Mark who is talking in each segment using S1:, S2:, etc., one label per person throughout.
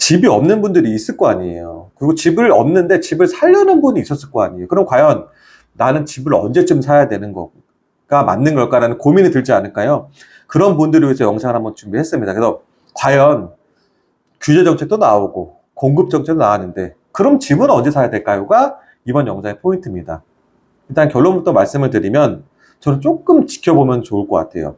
S1: 집이 없는 분들이 있을 거 아니에요. 그리고 집을 없는데 집을 사려는 분이 있었을 거 아니에요. 그럼 과연 나는 집을 언제쯤 사야 되는 거가 맞는 걸까라는 고민이 들지 않을까요? 그런 분들을 위해서 영상을 한번 준비했습니다. 그래서 과연 규제 정책도 나오고 공급 정책도 나왔는데 그럼 집은 언제 사야 될까요?가 이번 영상의 포인트입니다. 일단 결론부터 말씀을 드리면 저는 조금 지켜보면 좋을 것 같아요.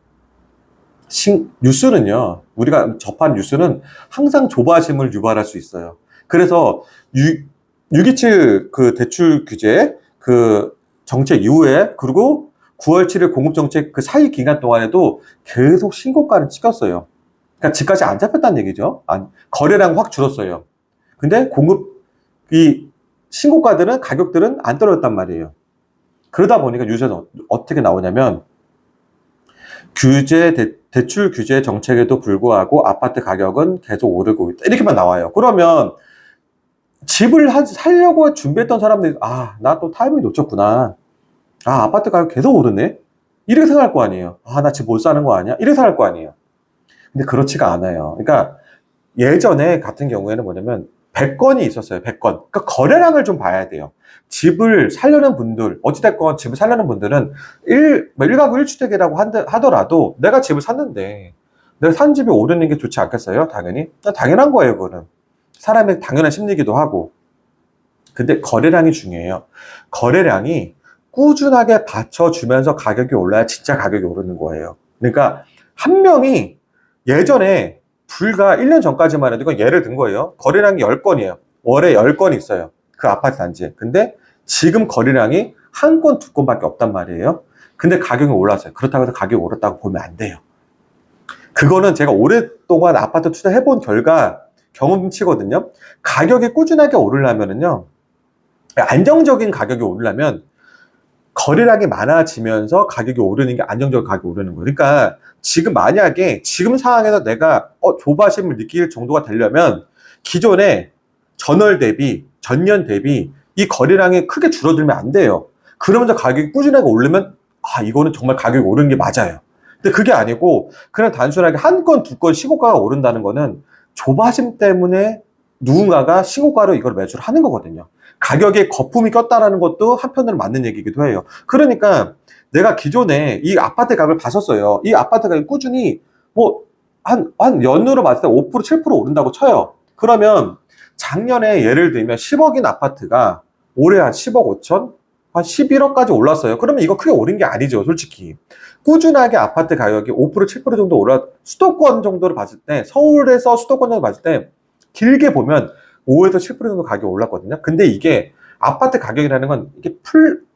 S1: 뉴스는요, 우리가 접한 뉴스는 항상 조바심을 유발할 수 있어요. 그래서 627 그 대출 규제 그 정책 이후에 그리고 9월 7일 공급 정책 그 사이 기간 동안에도 계속 신고가를 찍었어요. 그러니까 집값이 안 잡혔다는 얘기죠. 거래량 확 줄었어요. 근데 이 신고가들은 가격들은 안 떨어졌단 말이에요. 그러다 보니까 뉴스에서 어떻게 나오냐면 대출 규제 정책에도 불구하고 아파트 가격은 계속 오르고 있다. 이렇게만 나와요. 그러면 집을 살려고 준비했던 사람들이 나 또 타이밍 놓쳤구나. 아파트 가격 계속 오르네. 이렇게 생각할 거 아니에요. 나 집 못 사는 거 아니야? 이렇게 생각할 거 아니에요. 근데 그렇지가 않아요. 그러니까 예전에 같은 경우에는 뭐냐면 100건이 있었어요. 100건. 그러니까 거래량을 좀 봐야 돼요. 집을 살려는 분들, 어찌됐건 집을 살려는 분들은 일가구 1주택이라고 하더라도 내가 집을 샀는데 내가 산 집이 오르는 게 좋지 않겠어요? 당연히. 당연한 거예요, 그거는. 사람의 당연한 심리기도 하고. 근데 거래량이 중요해요. 거래량이 꾸준하게 받쳐주면서 가격이 올라야 진짜 가격이 오르는 거예요. 그러니까 한 명이 예전에 불과 1년 전까지만 해도 이건 예를 든 거예요. 거래량이 10건이에요. 월에 10건이 있어요. 그 아파트 단지에. 근데 지금 거래량이 한 건, 두 건밖에 없단 말이에요. 근데 가격이 올랐어요. 그렇다고 해서 가격이 오랐다고 보면 안 돼요. 그거는 제가 오랫동안 아파트 투자해본 결과 경험치거든요. 가격이 꾸준하게 오르려면은요, 안정적인 가격이 오르려면 거래량이 많아지면서 가격이 오르는 게 안정적인 가격이 오르는 거예요. 그러니까 지금 만약에 지금 상황에서 내가 조바심을 느낄 정도가 되려면 기존에 전년 대비 이 거래량이 크게 줄어들면 안 돼요. 그러면서 가격이 꾸준하게 오르면 이거는 정말 가격이 오르는 게 맞아요. 근데 그게 아니고 그냥 단순하게 한 건, 두 건 시고가가 오른다는 거는 조바심 때문에 누군가가 시고가로 이걸 매수를 하는 거거든요. 가격에 거품이 꼈다라는 것도 한편으로 맞는 얘기이기도 해요. 그러니까 내가 기존에 이 아파트 가격을 봤었어요. 이 아파트 가격이 꾸준히 한 연으로 봤을 때 5%, 7% 오른다고 쳐요. 그러면 작년에 예를 들면 10억인 아파트가 올해 한 10억 5천? 한 11억까지 올랐어요. 그러면 이거 크게 오른 게 아니죠, 솔직히. 꾸준하게 아파트 가격이 5%, 7% 정도 수도권 정도를 봤을 때, 서울에서 수도권 정도 봤을 때, 길게 보면 5에서 7% 정도 가격이 올랐거든요. 근데 이게 아파트 가격이라는 건 이게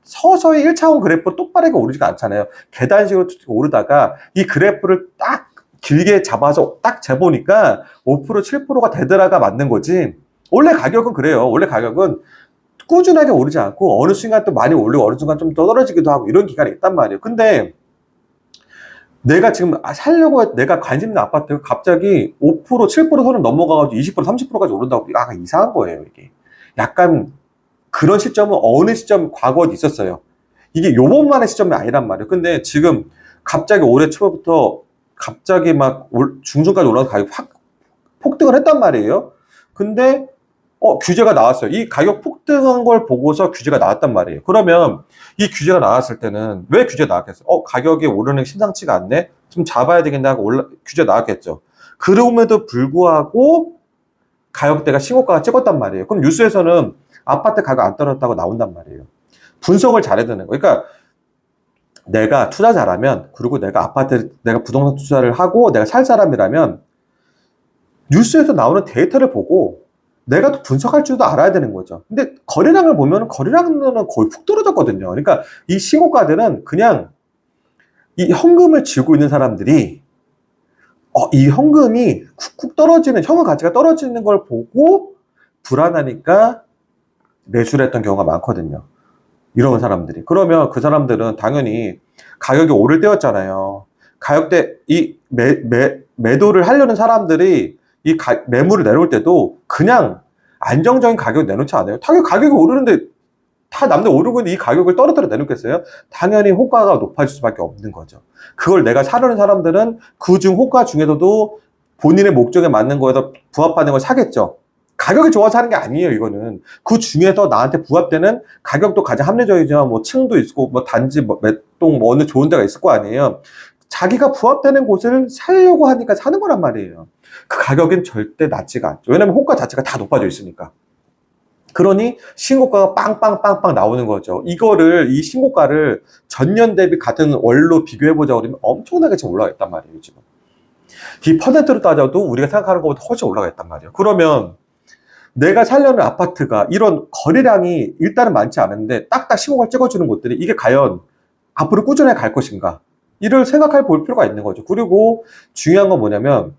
S1: 서서히 1차원 그래프로 똑바르게 오르지가 않잖아요. 계단식으로 오르다가 이 그래프를 딱 길게 잡아서 딱 재보니까 5%, 7%가 되더라가 맞는 거지. 원래 가격은 그래요. 원래 가격은 꾸준하게 오르지 않고 어느 순간 또 많이 오르고 어느 순간 좀 떨어지기도 하고 이런 기간이 있단 말이에요. 근데 내가 지금 살려고 내가 관심 있는 아파트가 갑자기 5%, 7% 선을 넘어가가지고 20%, 30%까지 오른다고 이상한 거예요, 이게. 약간 그런 시점은 어느 시점 과거에 있었어요. 이게 요번만의 시점이 아니란 말이에요. 근데 지금 갑자기 올해 초부터 갑자기 막 중순까지 올라서 가격이 확 폭등을 했단 말이에요. 근데 규제가 나왔어요. 이 가격 폭등한 걸 보고서 규제가 나왔단 말이에요. 그러면 이 규제가 나왔을 때는 왜 규제 나왔겠어요? 가격이 오르는 게 심상치가 않네? 좀 잡아야 되겠네 하고 규제 나왔겠죠. 그럼에도 불구하고 가격대가 신고가가 찍었단 말이에요. 그럼 뉴스에서는 아파트 가격 안 떨어졌다고 나온단 말이에요. 분석을 잘해야 되는 거예요. 그러니까 내가 투자자라면, 그리고 내가 부동산 투자를 하고 내가 살 사람이라면 뉴스에서 나오는 데이터를 보고 내가 또 분석할 줄도 알아야 되는 거죠. 근데 거래량을 보면 거래량은 거의 푹 떨어졌거든요. 그러니까 이 신고가들은 그냥 이 현금을 쥐고 있는 사람들이 이 현금이 쿡쿡 떨어지는, 현금 가치가 떨어지는 걸 보고 불안하니까 매수를 했던 경우가 많거든요. 이런 사람들이. 그러면 그 사람들은 당연히 가격이 오를 때였잖아요. 매도를 하려는 사람들이 매물을 내놓을 때도 그냥 안정적인 가격을 내놓지 않아요. 당연히 가격이 오르는데 다 남들 오르고 있는데 이 가격을 떨어뜨려 내놓겠어요? 당연히 호가가 높아질 수밖에 없는 거죠. 그걸 내가 사려는 사람들은 그중 호가 중에서도 본인의 목적에 맞는 거에다 부합하는 걸 사겠죠. 가격이 좋아서 하는 게 아니에요, 이거는. 그 중에서 나한테 부합되는 가격도 가장 합리적이지만, 뭐, 층도 있고, 뭐, 단지, 뭐, 몇 동, 뭐, 어느 좋은 데가 있을 거 아니에요. 자기가 부합되는 곳을 살려고 하니까 사는 거란 말이에요. 그 가격은 절대 낮지가 않죠. 왜냐면 호가 자체가 다 높아져 있으니까. 그러니 신고가가 빵빵빵빵 나오는 거죠. 이 신고가를 전년 대비 같은 월로 비교해보자 그러면 엄청나게 지금 올라가 있단 말이에요, 지금. 이 퍼센트로 따져도 우리가 생각하는 것보다 훨씬 올라가 있단 말이에요. 그러면 내가 살려는 아파트가 이런 거래량이 일단은 많지 않은데 딱딱 신고가를 찍어주는 곳들이 이게 과연 앞으로 꾸준히 갈 것인가? 이를 생각해 볼 필요가 있는 거죠. 그리고 중요한 건 뭐냐면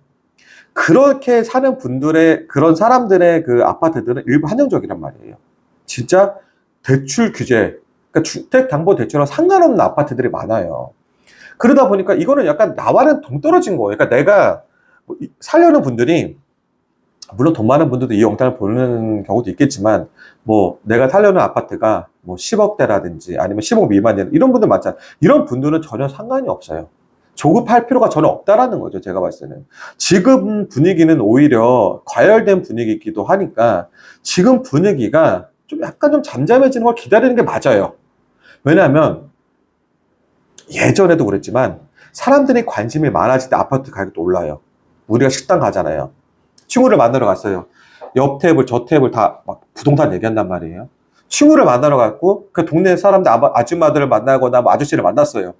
S1: 그렇게 사는 분들의 그런 사람들의 그 아파트들은 일부 한정적이란 말이에요. 진짜 대출 규제, 그러니까 주택담보대출과 상관없는 아파트들이 많아요. 그러다 보니까 이거는 약간 나와는 동떨어진 거예요. 그러니까 내가 살려는 분들이 물론 돈 많은 분들도 이 영상을 보는 경우도 있겠지만 뭐 내가 살려는 아파트가 뭐 10억대라든지 아니면 10억 미만이라 이런 분들 많잖아요. 이런 분들은 전혀 상관이 없어요. 조급할 필요가 전혀 없다라는 거죠. 제가 봤을 때는. 지금 분위기는 오히려 과열된 분위기이기도 하니까 지금 분위기가 좀 약간 좀 잠잠해지는 걸 기다리는 게 맞아요. 왜냐하면 예전에도 그랬지만 사람들이 관심이 많아질 때 아파트 가격도 올라요. 우리가 식당 가잖아요. 친구를 만나러 갔어요. 옆 테이블, 저 테이블 다 막 부동산 얘기한단 말이에요. 친구를 만나러 갔고 그 동네 사람들 아줌마들을 만나거나 뭐 아저씨를 만났어요.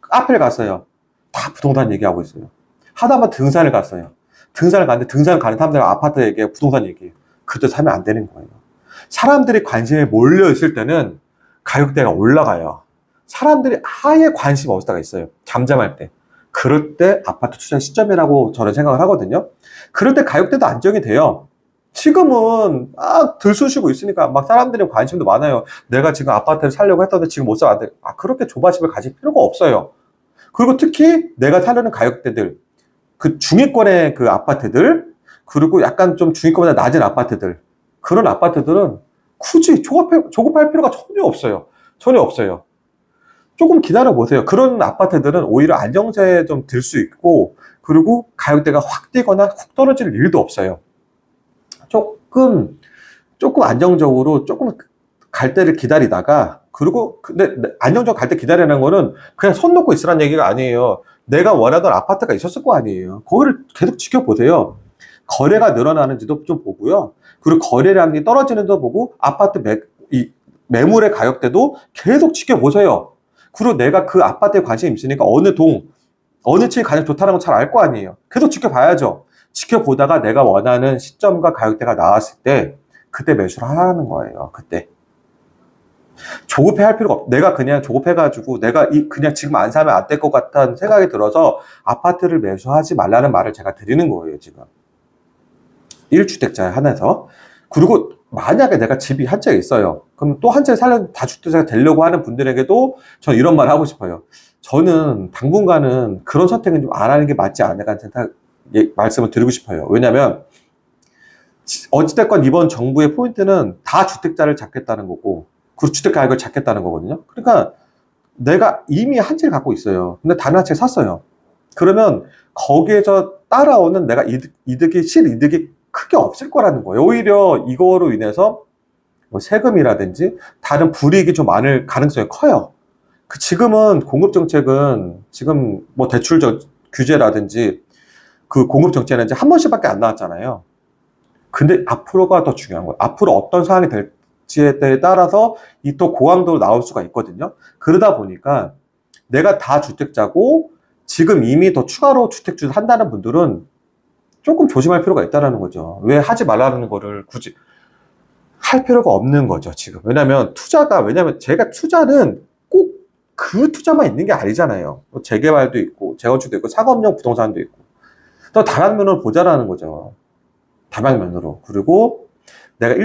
S1: 카페를 갔어요. 다 부동산 얘기하고 있어요. 하다만 등산을 갔어요. 등산을 갔는데 등산을 가는 사람들은 아파트 얘기해요. 부동산 얘기해요. 그때 사면 안 되는 거예요. 사람들이 관심에 몰려 있을 때는 가격대가 올라가요. 사람들이 아예 관심 없을 때가 있어요. 잠잠할 때. 그럴 때 아파트 투자 시점이라고 저는 생각을 하거든요. 그럴 때 가격대도 안정이 돼요. 지금은 막 들쑤시고 있으니까 막 사람들이 관심도 많아요. 내가 지금 아파트를 살려고 했던데 지금 못 사면 안 돼. 그렇게 조바심을 가질 필요가 없어요. 그리고 특히 내가 사려는 가격대들, 그 중위권의 그 아파트들, 그리고 약간 좀 중위권보다 낮은 아파트들, 그런 아파트들은 굳이 조급할 필요가 전혀 없어요. 전혀 없어요. 조금 기다려 보세요. 그런 아파트들은 오히려 안정세에 좀 들 수 있고, 그리고 가격대가 확 뛰거나 훅 떨어질 일도 없어요. 조금 안정적으로 조금 갈 때를 기다리다가, 그리고 근데 안정적으로 갈 때 기다리는 거는 그냥 손 놓고 있으라는 얘기가 아니에요. 내가 원하던 아파트가 있었을 거 아니에요. 그거를 계속 지켜보세요. 거래가 늘어나는지도 좀 보고요. 그리고 거래량이 떨어지는지도 보고 아파트 매물의 가격대도 계속 지켜보세요. 그리고 내가 그 아파트에 관심이 있으니까 어느 층이 가장 좋다는 건 잘 알 거 아니에요. 계속 지켜봐야죠. 지켜보다가 내가 원하는 시점과 가격대가 나왔을 때 그때 매수를 하라는 거예요. 그때. 조급해 할 필요가 내가 그냥 조급해가지고 내가 그냥 지금 안 사면 안 될 것 같다는 생각이 들어서 아파트를 매수하지 말라는 말을 제가 드리는 거예요, 지금. 1주택자에 한해서. 그리고 만약에 내가 집이 한 채 있어요. 그럼 또 한 채 살려 다주택자가 되려고 하는 분들에게도 저는 이런 말 하고 싶어요. 저는 당분간은 그런 선택은 좀 안 하는 게 맞지 않을까 생각, 말씀을 드리고 싶어요. 왜냐면 어찌됐건 이번 정부의 포인트는 다 주택자를 잡겠다는 거고, 그리고 주택 가격을 잡겠다는 거거든요. 그러니까 내가 이미 한 채를 갖고 있어요. 근데 다른 한 채를 샀어요. 그러면 거기에서 따라오는 내가 실이득이 크게 없을 거라는 거예요. 오히려 이거로 인해서 뭐 세금이라든지 다른 불이익이 좀 많을 가능성이 커요. 지금은 공급 정책은 지금 뭐 대출 규제라든지 그 공급 정책은 이제 한 번씩밖에 안 나왔잖아요. 근데 앞으로가 더 중요한 거예요. 앞으로 어떤 상황이 될지에 따라서 이 또 고강도로 나올 수가 있거든요. 그러다 보니까 내가 다 주택자고 지금 이미 더 추가로 주택주를 한다는 분들은 조금 조심할 필요가 있다는 거죠. 왜 하지 말라는 거를 굳이 할 필요가 없는 거죠, 지금. 왜냐면 제가 투자는 꼭 그 투자만 있는 게 아니잖아요. 뭐 재개발도 있고, 재건축도 있고, 상업용 부동산도 있고. 또 다방면으로 보자라는 거죠. 다방면으로. 그리고 내가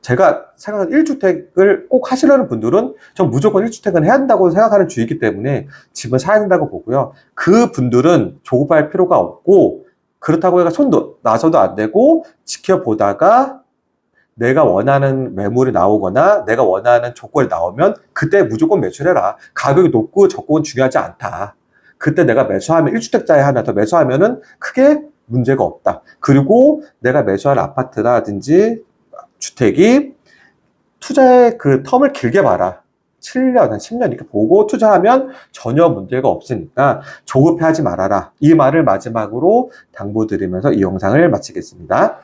S1: 제가 생각하는 1주택을 꼭 하시려는 분들은 전 무조건 1주택은 해야 한다고 생각하는 주의이기 때문에 집은 사야 된다고 보고요. 그 분들은 조급할 필요가 없고, 그렇다고 해서 손도 나서도 안 되고, 지켜보다가 내가 원하는 매물이 나오거나 내가 원하는 조건이 나오면 그때 무조건 매수해라. 가격이 높고 적고는 중요하지 않다. 그때 내가 매수하면 1주택자에 하나 더 매수하면은 크게 문제가 없다. 그리고 내가 매수할 아파트라든지 주택이 투자의 그 텀을 길게 봐라. 7년, 한 10년 이렇게 보고 투자하면 전혀 문제가 없으니까 조급해하지 말아라. 이 말을 마지막으로 당부드리면서 이 영상을 마치겠습니다.